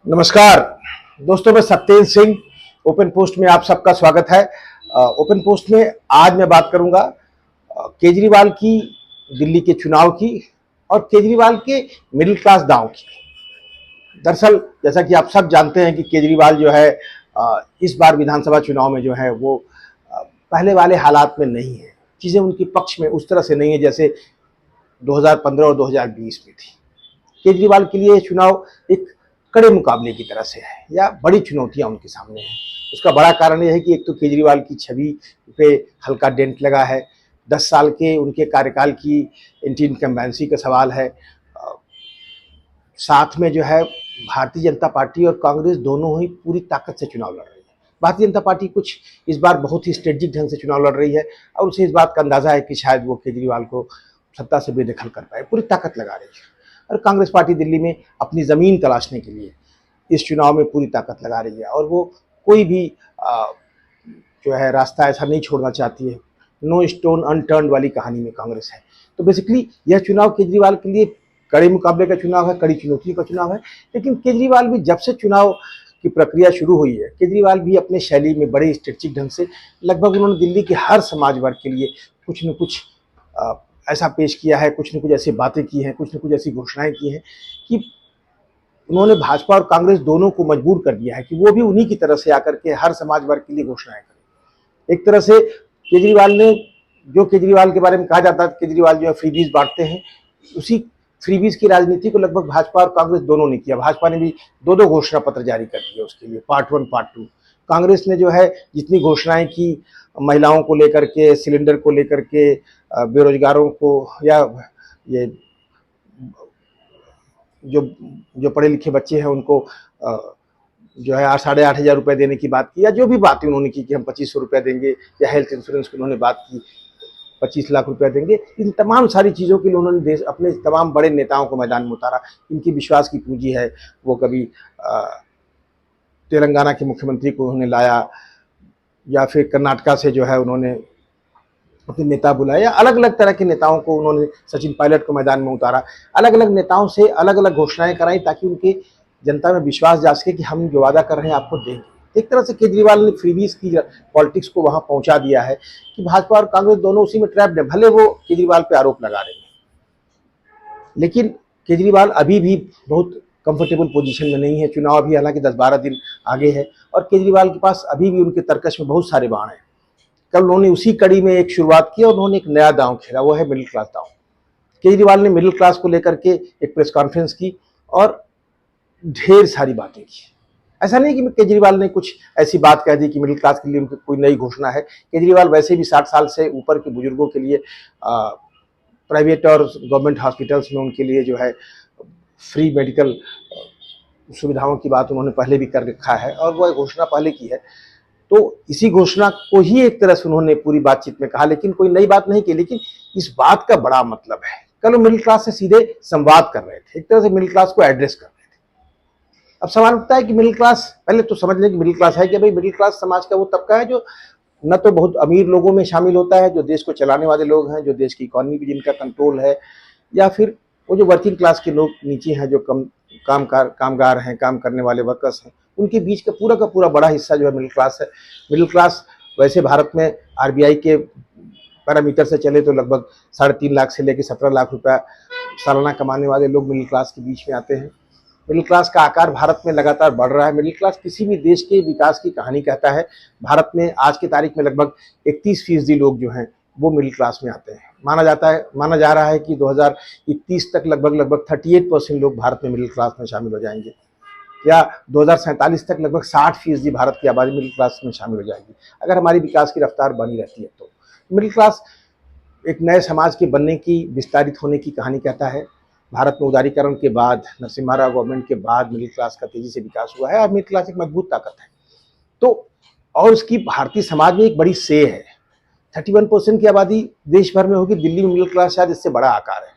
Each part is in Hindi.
नमस्कार दोस्तों, मैं सत्येंद्र सिंह। ओपन पोस्ट में आप सबका स्वागत है। ओपन पोस्ट में आज मैं बात करूंगा केजरीवाल की, दिल्ली के चुनाव की और केजरीवाल के मिडिल क्लास दांव की। दरअसल जैसा कि आप सब जानते हैं कि केजरीवाल जो है इस बार विधानसभा चुनाव में जो है वो पहले वाले हालात में नहीं है। चीज़ें उनके पक्ष में उस तरह से नहीं है जैसे 2015 और 2020 में थी। केजरीवाल के लिए चुनाव एक कड़े मुकाबले की तरह से है या बड़ी चुनौतियां उनके सामने हैं। उसका बड़ा कारण यह है कि एक तो केजरीवाल की छवि पे हल्का डेंट लगा है। 10 साल के उनके कार्यकाल की एंटी इनकम्बेंसी का सवाल है। साथ में जो है भारतीय जनता पार्टी और कांग्रेस दोनों ही पूरी ताकत से चुनाव लड़ रही है। भारतीय जनता पार्टी कुछ इस बार बहुत ही स्ट्रेटेजिक ढंग से चुनाव लड़ रही है और उसे इस बात का अंदाजा है कि शायद वो केजरीवाल को सत्ता से बेदखल कर पाए, पूरी ताकत लगा रही है। और कांग्रेस पार्टी दिल्ली में अपनी ज़मीन तलाशने के लिए इस चुनाव में पूरी ताकत लगा रही है और वो कोई भी जो है रास्ता ऐसा नहीं छोड़ना चाहती है। नो स्टोन अनटर्न्ड वाली कहानी में कांग्रेस है। तो बेसिकली यह चुनाव केजरीवाल के लिए कड़े मुकाबले का चुनाव है, कड़ी चुनौती का चुनाव है। लेकिन केजरीवाल भी जब से चुनाव की प्रक्रिया शुरू हुई है, केजरीवाल भी अपने शैली में बड़े स्ट्रेटजिक ढंग से लगभग उन्होंने दिल्ली के हर समाज वर्ग के लिए कुछ न कुछ ऐसा पेश किया है, कुछ न कुछ ऐसी बातें की हैं, कुछ न कुछ ऐसी घोषणाएं की हैं कि उन्होंने भाजपा और कांग्रेस दोनों को मजबूर कर दिया है कि वो भी उन्हीं की तरह से आकर के हर समाज वर्ग के लिए घोषणाएं करें। एक तरह से केजरीवाल ने, जो केजरीवाल के बारे में कहा जाता है केजरीवाल जो है फ्रीबीज बांटते हैं, उसी फ्रीबीज की राजनीति को लगभग भाजपा और कांग्रेस दोनों ने किया। भाजपा ने भी दो दो घोषणा पत्र जारी कर दिए उसके लिए, पार्ट 1 पार्ट 2। कांग्रेस ने जो है जितनी घोषणाएं की महिलाओं को लेकर के, सिलेंडर को लेकर के, बेरोजगारों को या ये जो जो पढ़े लिखे बच्चे हैं उनको जो है 8,500 रुपये देने की बात की, या जो भी बातें उन्होंने की कि हम 2500 रुपये देंगे, या हेल्थ इंश्योरेंस की उन्होंने बात की 25 लाख रुपया देंगे। इन तमाम सारी चीज़ों के लिए उन्होंने देश अपने तमाम बड़े नेताओं को मैदान में उतारा। इनकी विश्वास की पूंजी है। वो कभी तेलंगाना के मुख्यमंत्री को उन्होंने लाया, या फिर कर्नाटका से जो है उन्होंने अपने नेता बुलाए, या अलग अलग तरह के नेताओं को उन्होंने, सचिन पायलट को मैदान में उतारा। अलग अलग नेताओं से अलग अलग घोषणाएं कराई ताकि उनके जनता में विश्वास जा सके कि हम जो वादा कर रहे हैं आपको देंगे। एक तरह से केजरीवाल ने फ्रीबीज की पॉलिटिक्स को वहां पहुंचा दिया है कि भाजपा और कांग्रेस दोनों उसी में ट्रैप्ड है। भले वो केजरीवाल पे आरोप लगा रहे हैं, लेकिन केजरीवाल अभी भी बहुत कंफर्टेबल पोजीशन में नहीं है। चुनाव अभी हालांकि 10-12 दिन आगे है और केजरीवाल के पास अभी भी उनके तर्कश में बहुत सारे बाण हैं। कल उन्होंने उसी कड़ी में एक शुरुआत की और उन्होंने एक नया दांव खेला, वो है मिडिल क्लास दांव। केजरीवाल ने मिडिल क्लास को लेकर के एक प्रेस कॉन्फ्रेंस की और ढेर सारी बातें की। ऐसा नहीं कि केजरीवाल ने कुछ ऐसी बात कह दी कि मिडिल क्लास के लिए उनकी कोई नई घोषणा है। केजरीवाल वैसे भी 60 साल से ऊपर के बुजुर्गों के लिए प्राइवेट और गवर्नमेंट हॉस्पिटल्स में उनके लिए जो है फ्री मेडिकल सुविधाओं की बात उन्होंने पहले भी कर रखा है और वो घोषणा पहले की है। तो इसी घोषणा को ही एक तरह से उन्होंने पूरी बातचीत में कहा, लेकिन कोई नई बात नहीं की। लेकिन इस बात का बड़ा मतलब है, कल वो मिडिल क्लास से सीधे संवाद कर रहे थे, एक तरह से मिडिल क्लास को एड्रेस कर रहे थे। अब सवाल उठता है कि मिडिल क्लास, पहले तो समझ लें कि मिडिल क्लास है कि भाई मिडिल क्लास समाज का वो तबका है जो न तो बहुत अमीर लोगों में शामिल होता है, जो देश को चलाने वाले लोग हैं, जो देश की इकोनॉमी भी जिनका कंट्रोल है, या फिर वो जो वर्किंग क्लास के लोग नीचे हैं, जो कामगार हैं, काम करने वाले वर्कर्स हैं, उनके बीच का पूरा बड़ा हिस्सा जो है मिडिल क्लास है। मिडिल क्लास वैसे भारत में आरबीआई के पैरामीटर से चले तो लगभग 3.5 लाख से लेकर 17 लाख रुपया सालाना कमाने वाले लोग मिडिल क्लास के बीच में आते हैं। मिडिल क्लास का आकार भारत में लगातार बढ़ रहा है। मिडिल क्लास किसी भी देश के विकास की कहानी कहता है। भारत में आज की तारीख में लगभग 31% लोग जो हैं वो मिडिल क्लास में आते हैं। माना जा रहा है कि 2031 तक लगभग 38% लोग भारत में मिडिल क्लास में शामिल हो जाएंगे, या 2047 तक लगभग 60% भारत की आबादी मिडिल क्लास में शामिल हो जाएगी, अगर हमारी विकास की रफ्तार बनी रहती है। तो मिडिल क्लास एक नए समाज के बनने की, विस्तारित होने की कहानी कहता है। भारत में उदारीकरण के बाद, नरसिम्हा राव गवर्नमेंट के बाद मिडिल क्लास का तेजी से विकास हुआ है और मिडिल क्लास एक मजबूत ताकत है। तो और उसकी भारतीय समाज में एक बड़ी से है। 31% की आबादी देश भर में होगी, दिल्ली में मिडिल क्लास शायद इससे बड़ा आकार है।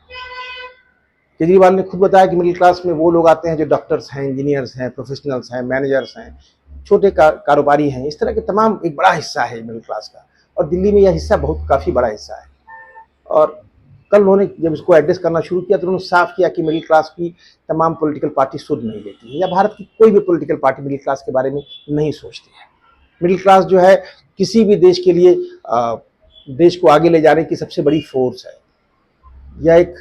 केजरीवाल ने खुद बताया कि मिडिल क्लास में वो लोग आते हैं जो डॉक्टर्स हैं, इंजीनियर्स हैं, प्रोफेशनल्स हैं, मैनेजर्स हैं, छोटे कारोबारी हैं। इस तरह के तमाम एक बड़ा हिस्सा है मिडिल क्लास का, और दिल्ली में यह हिस्सा काफ़ी बड़ा हिस्सा है। और कल उन्होंने जब इसको एड्रेस करना शुरू किया तो उन्होंने साफ किया कि मिडिल क्लास की तमाम पॉलिटिकल पार्टी सुध नहीं लेती है, या भारत की कोई भी पॉलिटिकल पार्टी मिडिल क्लास के बारे में नहीं सोचती है। मिडिल क्लास जो है किसी भी देश के लिए देश को आगे ले जाने की सबसे बड़ी फोर्स है, या एक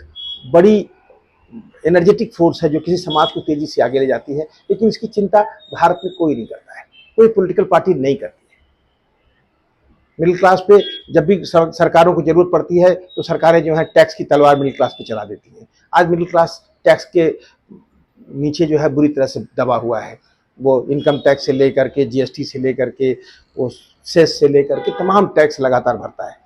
बड़ी एनर्जेटिक फोर्स है जो किसी समाज को तेजी से आगे ले जाती है। लेकिन इसकी चिंता भारत में कोई नहीं करता है, कोई पॉलिटिकल पार्टी नहीं करती है। मिडिल क्लास पे जब भी सरकारों को जरूरत पड़ती है तो सरकारें जो है टैक्स की तलवार मिडिल क्लास पे चला देती हैं। आज मिडिल क्लास टैक्स के नीचे जो है बुरी तरह से दबा हुआ है। वो इनकम टैक्स से लेकर के, जीएसटी से लेकर के, वो सेस से लेकर के तमाम टैक्स लगातार भरता है।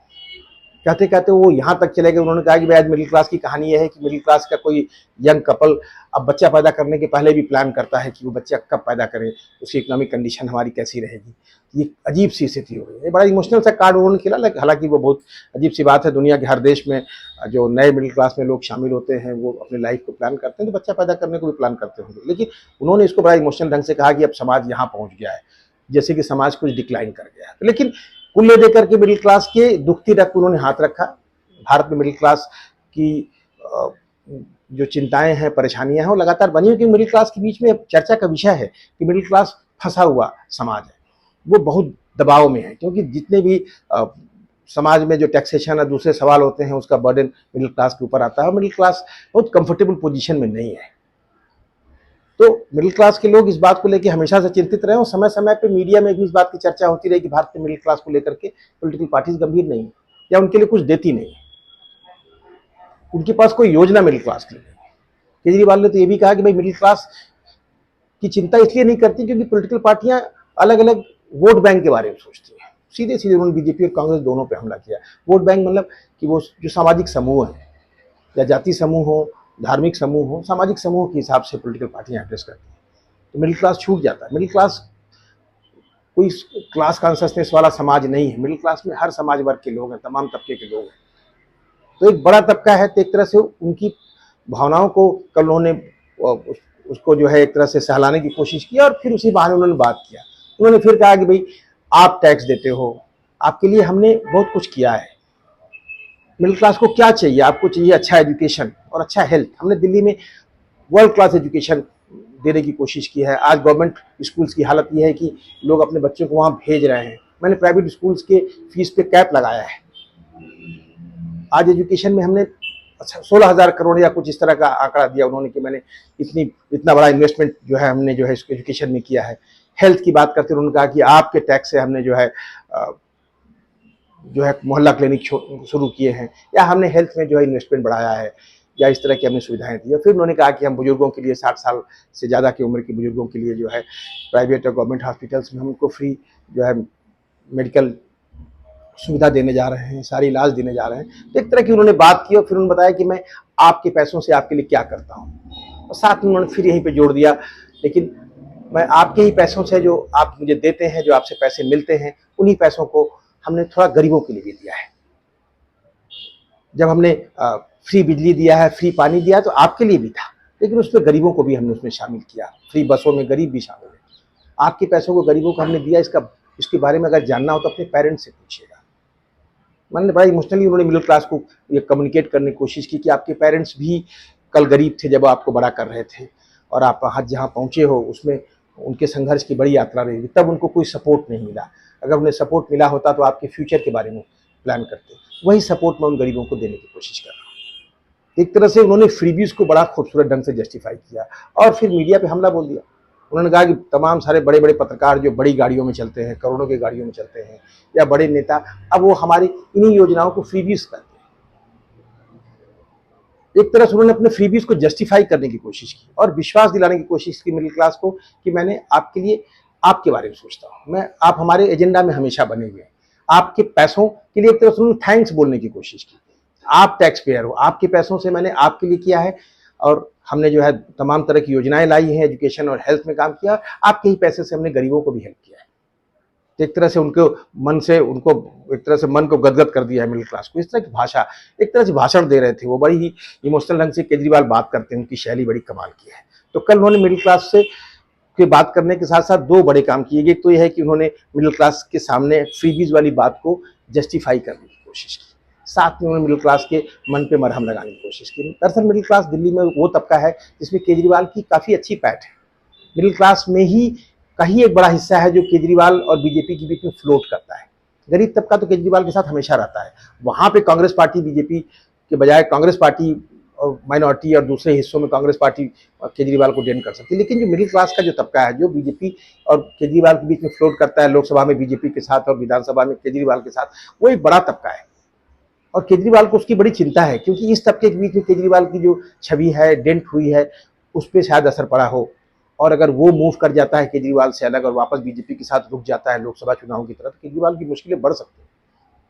कहते कहते वो यहाँ तक चले गए, उन्होंने कहा कि भाई आज मिडिल क्लास की कहानी यह है कि मिडिल क्लास का कोई यंग कपल अब बच्चा पैदा करने के पहले भी प्लान करता है कि वो बच्चा कब पैदा करे, उसकी इकोनॉमिक कंडीशन हमारी कैसी रहेगी। ये अजीब सी स्थिति हो गई है। बड़ा इमोशनल सा कार्ड उन्होंने खेला, हालांकि वो बहुत अजीब सी बात है। दुनिया के हर देश में जो नए मिडिल क्लास में लोग शामिल होते हैं वो अपनी लाइफ को प्लान करते हैं, तो बच्चा पैदा करने को भी प्लान करते होंगे। लेकिन उन्होंने इसको बड़ा इमोशनल ढंग से कहा कि अब समाज यहाँ पहुँच गया है, जैसे कि समाज कुछ डिक्लाइन कर गया है। लेकिन कुल देकर के मिडिल क्लास के दुखती रख उन्होंने हाथ रखा। भारत में मिडिल क्लास की जो चिंताएं हैं, परेशानियां हैं, वो लगातार बनी हुई। मिडिल क्लास के बीच में चर्चा का विषय है कि मिडिल क्लास फंसा हुआ समाज है, वो बहुत दबाव में है, क्योंकि जितने भी समाज में जो टैक्सेशन और दूसरे सवाल होते हैं उसका बर्डन मिडिल क्लास के ऊपर आता है, और मिडिल क्लास बहुत कंफर्टेबल पोजीशन में नहीं है। तो मिडिल क्लास के लोग इस बात को लेकर हमेशा से चिंतित रहे, और समय समय पे मीडिया में भी इस बात की चर्चा होती रही कि भारत में मिडिल क्लास को लेकर के पॉलिटिकल पार्टीज गंभीर नहीं है या उनके लिए कुछ देती नहीं है, उनके पास कोई योजना मिडिल क्लास के लिए। केजरीवाल ने तो ये भी कहा कि भाई मिडिल क्लास की चिंता इसलिए नहीं करती क्योंकि पॉलिटिकल पार्टियां अलग अलग वोट बैंक के बारे में सोचती हैं। सीधे सीधे उन्होंने बीजेपी और कांग्रेस दोनों पे हमला किया। वोट बैंक मतलब कि वो जो सामाजिक समूह हैं, या जाति समूह हो, धार्मिक समूह हो, सामाजिक समूह के हिसाब से पॉलिटिकल पार्टियां एड्रेस करती हैं, तो मिडिल क्लास छूट जाता है। मिडिल क्लास कोई क्लास कॉन्शसनेस वाला समाज नहीं है। मिडिल क्लास में हर समाज वर्ग के लोग हैं, तमाम तबके के लोग हैं। तो एक बड़ा तबका है, तो एक तरह से उनकी भावनाओं को कल उन्होंने उसको जो है एक तरह से सहलाने की कोशिश की, और फिर उसी बहाने उन्होंने बात किया। उन्होंने फिर कहा कि भाई आप टैक्स देते हो, आपके लिए हमने बहुत कुछ किया है। मिडिल क्लास को क्या चाहिए? आपको चाहिए अच्छा एजुकेशन और अच्छा हेल्थ। हमने दिल्ली में वर्ल्ड क्लास एजुकेशन देने की कोशिश की है। आज गवर्नमेंट स्कूल्स की हालत यह है कि लोग अपने बच्चों को वहाँ भेज रहे हैं। मैंने प्राइवेट स्कूल्स के फीस पे कैप लगाया है। आज एजुकेशन में हमने 16,000 करोड़ या कुछ इस तरह का आंकड़ा दिया उन्होंने कि मैंने इतना बड़ा इन्वेस्टमेंट जो है हमने जो है इसको एजुकेशन में किया है। हेल्थ की बात करते उन्होंने कहा कि आपके टैक्स से हमने जो है मोहल्ला क्लिनिक शुरू किए हैं, या हमने हेल्थ में जो है इन्वेस्टमेंट बढ़ाया है, या इस तरह की हमने सुविधाएं दी है। फिर उन्होंने कहा कि हम बुजुर्गों के लिए 60 साल से ज़्यादा की उम्र के बुजुर्गों के लिए जो है प्राइवेट और गवर्नमेंट हॉस्पिटल्स में हम उनको फ्री जो है मेडिकल सुविधा देने जा रहे हैं, सारी इलाज देने जा रहे हैं। तो एक तरह की उन्होंने बात की, और फिर उन्होंने बताया कि मैं आपके पैसों से आपके लिए क्या करता हूँ, और साथ में उन्होंने फिर यहीं पे जोड़ दिया, लेकिन मैं आपके ही पैसों से जो आप मुझे देते हैं, जो आपसे पैसे मिलते हैं, उन्हीं पैसों को हमने थोड़ा गरीबों के लिए भी दिया है। जब हमने फ्री बिजली दिया है, फ्री पानी दिया है, तो आपके लिए भी था, लेकिन उसमें गरीबों को भी हमने उसमें शामिल किया। फ्री बसों में गरीब भी शामिल है। आपके पैसों को गरीबों को हमने दिया, इसके बारे में अगर जानना हो तो अपने पेरेंट्स से पूछिएगा। मैंने बड़ा इमोशनली उन्होंने मिडिल क्लास को ये कम्युनिकेट करने की कोशिश की कि आपके पेरेंट्स भी कल गरीब थे जब आपको बड़ा कर रहे थे, और आप आज जहाँ पहुँचे हो उसमें उनके संघर्ष की बड़ी यात्रा रही, तब उनको कोई सपोर्ट नहीं मिला। अगर उन्हें सपोर्ट मिला होता तो आपके फ्यूचर के बारे में प्लान करते। वही सपोर्ट मैं उन गरीबों को देने की कोशिश कर रहा हूँ। एक तरह से उन्होंने फ्रीबीज को बड़ा खूबसूरत ढंग से जस्टिफाई किया, और फिर मीडिया पे हमला बोल दिया। उन्होंने कहा कि तमाम सारे बड़े बड़े पत्रकार जो बड़ी गाड़ियों में चलते हैं, करोड़ों की गाड़ियों में चलते हैं, या बड़े नेता, अब वो हमारी इन्हीं योजनाओं को फ्रीबीज करते हैं। एक तरह से उन्होंने अपने फ्रीबीज को जस्टिफाई करने की कोशिश की और विश्वास दिलाने की कोशिश की मिडिल क्लास को कि मैंने आपके लिए आपके बारे में सोचता हूँ, आप हमारे एजेंडा में हमेशा बने हुए हैं। आपके पैसों के लिए एक तरह से उन्होंने थैंक्स बोलने की कोशिश की। आप टैक्स पेयर हो, आपके पैसों से मैंने आपके लिए किया है, और हमने जो है तमाम तरह की योजनाएं लाई हैं, एजुकेशन और हेल्थ में काम किया, आपके ही पैसे से हमने गरीबों को भी हेल्प किया है। तो एक तरह से उनको एक तरह से मन को गदगद कर दिया है मिडिल क्लास को। इस तरह की भाषा, एक तरह से भाषण दे रहे थे वो, बड़ी ही इमोशनल ढंग से केजरीवाल बात करते हैं, उनकी शैली बड़ी कमाल की है। तो कल उन्होंने मिडिल क्लास से की बात करने के साथ साथ दो बड़े काम किए। एक तो यह है कि उन्होंने मिडिल क्लास के सामने फ्रीबीज वाली बात को जस्टिफाई करने की कोशिश की। साथ में उन्होंने मिडिल क्लास के मन पे मरहम लगाने की कोशिश की। दरअसल मिडिल क्लास दिल्ली में वो तबका है जिसमें केजरीवाल की काफ़ी अच्छी पैठ है। मिडिल क्लास में ही का ही एक बड़ा हिस्सा है जो केजरीवाल और बीजेपी के बीच में फ्लोट करता है। गरीब तबका तो केजरीवाल के साथ हमेशा रहता है। वहाँ पे कांग्रेस पार्टी बीजेपी के बजाय कांग्रेस पार्टी और माइनॉरिटी और दूसरे हिस्सों में कांग्रेस पार्टी केजरीवाल को डेन कर सकती है, लेकिन जो मिडिल क्लास का जो तबका है जो बीजेपी और केजरीवाल के बीच में फ्लोट करता है, लोकसभा में बीजेपी के साथ और विधानसभा में केजरीवाल के साथ, वो एक बड़ा तबका है और केजरीवाल को उसकी बड़ी चिंता है, क्योंकि इस तबके के बीच में केजरीवाल की जो छवि है, डेंट हुई है, उस पर शायद असर पड़ा हो। और अगर वो मूव कर जाता है केजरीवाल से अलग और वापस बीजेपी के साथ रुक जाता है लोकसभा चुनाव की तरफ, तो केजरीवाल की मुश्किलें बढ़ सकती हैं।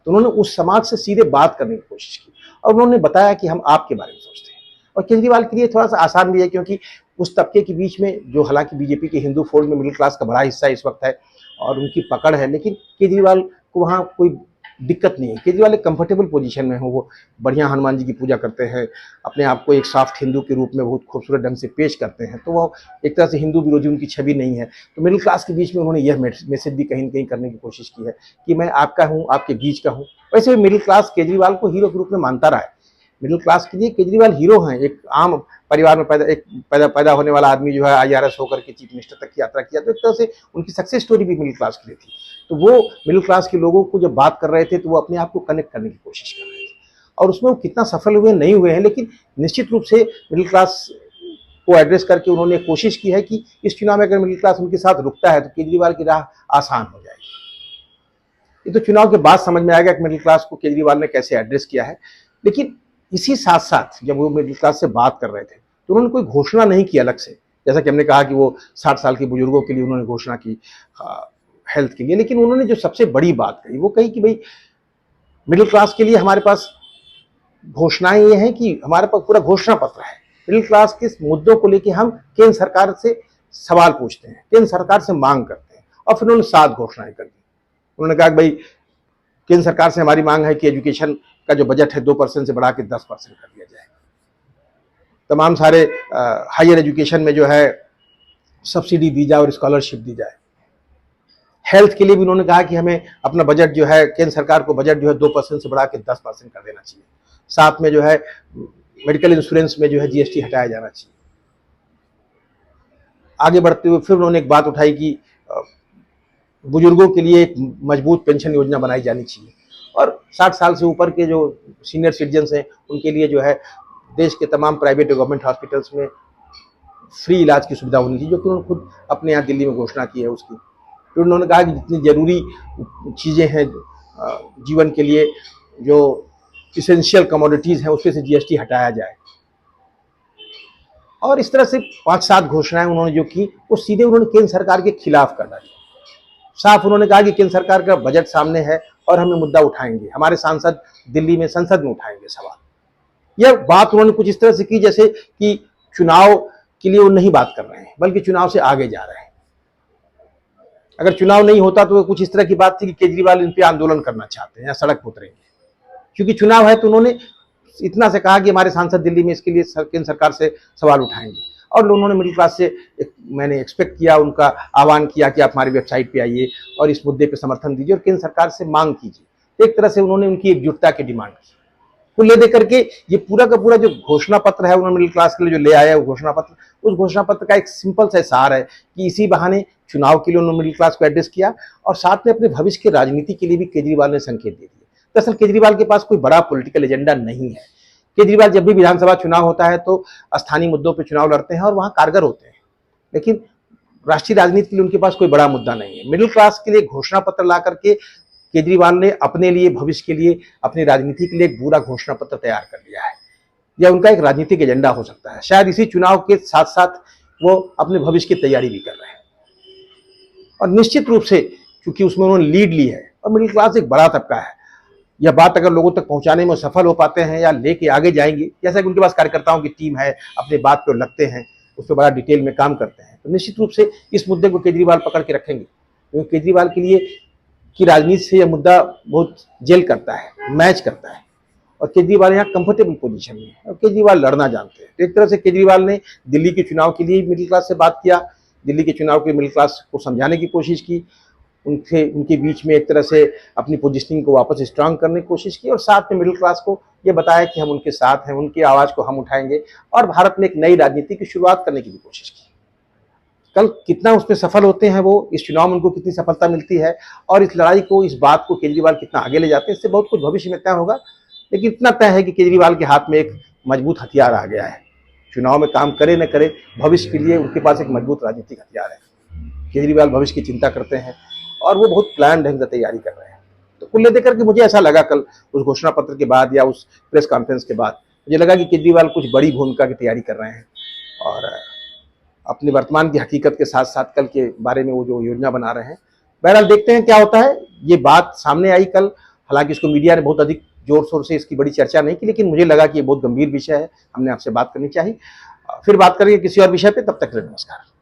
तो उन्होंने उस समाज से सीधे बात करने की कोशिश की और उन्होंने बताया कि हम आपके बारे में सोचते हैं। और केजरीवाल के लिए थोड़ा सा आसान भी है, क्योंकि उस तबके के बीच में जो हालांकि बीजेपी के हिंदू फोल्ड में मिडिल क्लास का बड़ा हिस्सा इस वक्त है और उनकी पकड़ है, लेकिन केजरीवाल को वहाँ कोई दिक्कत नहीं है। केजरीवाल एक कंफर्टेबल पोजीशन में हो, वो बढ़िया हनुमान जी की पूजा करते हैं, अपने आप को एक सॉफ्ट हिंदू के रूप में बहुत खूबसूरत ढंग से पेश करते हैं, तो वो एक तरह से हिंदू विरोधी उनकी छवि नहीं है। तो मिडिल क्लास के बीच में उन्होंने यह मैसेज भी कहीं न कहीं करने की कोशिश की है कि मैं आपका हूँ, आपके बीच का हूँ। वैसे मिडिल क्लास केजरीवाल को हीरो के रूप में मानता रहा है। मिडिल क्लास के लिए केजरीवाल हीरो हैं। एक आम परिवार में पैदा होने वाला आदमी जो है IRS होकर के चीफ मिनिस्टर तक की यात्रा किया, तो एक तरह से उनकी सक्सेस स्टोरी भी मिडिल क्लास के लिए थी। तो वो मिडिल क्लास के लोगों को जब बात कर रहे थे तो वो अपने आप को कनेक्ट करने की कोशिश कर रहे थे और उसमें वो कितना सफल हुए नहीं हुए हैं, लेकिन निश्चित रूप से मिडिल क्लास को एड्रेस करके उन्होंने कोशिश की है कि इस चुनाव में अगर मिडिल क्लास उनके साथ रुकता है तो केजरीवाल की राह आसान हो जाएगी। ये तो चुनाव के बाद समझ में आएगा कि मिडिल क्लास को केजरीवाल ने कैसे एड्रेस किया है। लेकिन इसी साथ साथ जब वो मिडिल क्लास से बात कर रहे थे तो उन्होंने कोई घोषणा नहीं की अलग से, जैसा कि हमने कहा कि वो 60 साल के बुजुर्गों के लिए उन्होंने घोषणा की हेल्थ के लिए, लेकिन उन्होंने जो सबसे बड़ी बात कही वो कही कि भाई मिडिल क्लास के लिए हमारे पास घोषणाएं ये हैं कि हमारे पास पूरा घोषणा पत्र है। मिडिल क्लास के मुद्दों को लेकर हम केंद्र सरकार से सवाल पूछते हैं, केंद्र सरकार से मांग करते हैं, और फिर उन्होंने 7 घोषणाएं कर दी। उन्होंने कहा कि भाई केंद्र सरकार से हमारी मांग है कि एजुकेशन का जो बजट है 2% से बढ़ा के 10% कर दिया जाए। तमाम सारे हायर एजुकेशन में जो है सब्सिडी दी जाए और स्कॉलरशिप दी जाए। हेल्थ के लिए भी उन्होंने कहा कि हमें अपना बजट जो है, केंद्र सरकार को बजट जो है 2% से बढ़ा के 10% कर देना चाहिए। साथ में जो है मेडिकल इंश्योरेंस में जो है GST हटाया जाना चाहिए। आगे बढ़ते हुए फिर उन्होंने एक बात उठाई कि बुजुर्गों के लिए एक मजबूत पेंशन योजना बनाई जानी चाहिए और 60 साल से ऊपर के जो सीनियर सिटीजन्स हैं उनके लिए जो है देश के तमाम प्राइवेट और गवर्नमेंट हॉस्पिटल्स में फ्री इलाज की सुविधा होनी चाहिए, जो कि उन्होंने खुद अपने यहाँ दिल्ली में घोषणा की है उसकी। फिर उन्होंने कहा कि जितनी ज़रूरी चीज़ें हैं जीवन के लिए, जो इसेंशियल कमोडिटीज़ हैं, उसमें से GST हटाया जाए। और इस तरह से 5-7 घोषणाएं उन्होंने जो की वो सीधे उन्होंने केंद्र सरकार के खिलाफ कर डाली। साफ उन्होंने कहा कि केंद्र सरकार का बजट सामने है और हम ये मुद्दा उठाएंगे, हमारे सांसद दिल्ली में संसद में उठाएंगे सवाल। यह बात उन्होंने कुछ इस तरह से की जैसे कि चुनाव के लिए वो नहीं बात कर रहे हैं, बल्कि चुनाव से आगे जा रहे हैं। अगर चुनाव नहीं होता तो कुछ इस तरह की बात थी कि केजरीवाल इन पे आंदोलन करना चाहते हैं या सड़क पर उतरेंगे। क्योंकि चुनाव है तो उन्होंने इतना से कहा कि हमारे सांसद दिल्ली में इसके लिए केंद्र सरकार से सवाल उठाएंगे। और उन्होंने मिडिल क्लास से मैंने एक्सपेक्ट किया, उनका आह्वान किया कि आप हमारी वेबसाइट पे आइए और इस मुद्दे पे समर्थन दीजिए और केंद्र सरकार से मांग कीजिए। एक तरह से उन्होंने उनकी एकजुटता की डिमांड की। तो ले दे करके ये पूरा का पूरा जो घोषणा पत्र है उन्होंने मिडिल क्लास के लिए जो ले आया है वो घोषणा पत्र, उस घोषणा पत्र का एक सिंपल सा सार है कि इसी बहाने चुनाव के लिए उन्होंने मिडिल क्लास को एड्रेस किया और साथ में अपने भविष्य की राजनीति के लिए भी केजरीवाल ने संकेत दे दिए। दरअसल केजरीवाल के पास कोई बड़ा पॉलिटिकल एजेंडा नहीं है। केजरीवाल जब भी विधानसभा चुनाव होता है तो स्थानीय मुद्दों पर चुनाव लड़ते हैं और वहां कारगर होते हैं, लेकिन राष्ट्रीय राजनीति के लिए उनके पास कोई बड़ा मुद्दा नहीं है। मिडिल क्लास के लिए घोषणा पत्र ला करके केजरीवाल ने अपने लिए, भविष्य के लिए, अपनी राजनीति के लिए एक पूरा घोषणा पत्र तैयार कर लिया है। यह उनका एक राजनीतिक एजेंडा हो सकता है। शायद इसी चुनाव के साथ साथ वो अपने भविष्य की तैयारी भी कर रहे हैं और निश्चित रूप से क्योंकि उसमें उन्होंने लीड ली है और मिडिल क्लास एक बड़ा तबका है। यह बात अगर लोगों तक पहुंचाने में सफल हो पाते हैं या लेके आगे जाएंगे, जैसा कि उनके पास कार्यकर्ताओं की टीम है, अपने बात पर लगते हैं, उस पर बड़ा डिटेल में काम करते हैं, तो निश्चित रूप से इस मुद्दे को केजरीवाल पकड़ के रखेंगे। क्योंकि केजरीवाल के लिए की राजनीति से यह मुद्दा बहुत जेल करता है, मैच करता है और केजरीवाल यहाँ कंफर्टेबल पोजीशन में है और केजरीवाल लड़ना जानते हैं। तो एक तरह से केजरीवाल ने दिल्ली के चुनाव के लिए मिडिल क्लास से बात किया, दिल्ली के चुनाव के मिडिल क्लास को समझाने की कोशिश की उनके उनके बीच में एक तरह से अपनी पोजिशनिंग को वापस स्ट्रांग करने की कोशिश की और साथ में मिडिल क्लास को ये बताया कि हम उनके साथ हैं, उनकी आवाज़ को हम उठाएंगे और भारत में एक नई राजनीति की शुरुआत करने की भी कोशिश की। कल कितना उसमें सफल होते हैं वो, इस चुनाव में उनको कितनी सफलता मिलती है और इस लड़ाई को, इस बात को केजरीवाल कितना आगे ले जाते हैं, इससे बहुत कुछ भविष्य में तय होगा। लेकिन इतना तय है कि केजरीवाल के हाथ में एक मजबूत हथियार आ गया है। चुनाव में काम करे न करे, भविष्य के लिए उनके पास एक मजबूत राजनीतिक हथियार है। केजरीवाल भविष्य की चिंता करते हैं और वो बहुत प्लान ढंग से तैयारी कर रहे हैं। तो कुल लेकर के मुझे ऐसा लगा कल उस घोषणा पत्र के बाद या उस प्रेस कॉन्फ्रेंस के बाद मुझे लगा कि केजरीवाल कुछ बड़ी भूमिका की तैयारी कर रहे हैं और अपनी वर्तमान की हकीकत के साथ साथ कल के बारे में वो जो योजना बना रहे हैं। बहरहाल देखते हैं क्या होता है। ये बात सामने आई कल, हालांकि इसको मीडिया ने बहुत अधिक जोर शोर से इसकी बड़ी चर्चा नहीं की, लेकिन मुझे लगा कि ये बहुत गंभीर विषय है, हमने आपसे बात करनी चाहिए। फिर बात करेंगे किसी और विषय पे, तब तक के लिए नमस्कार।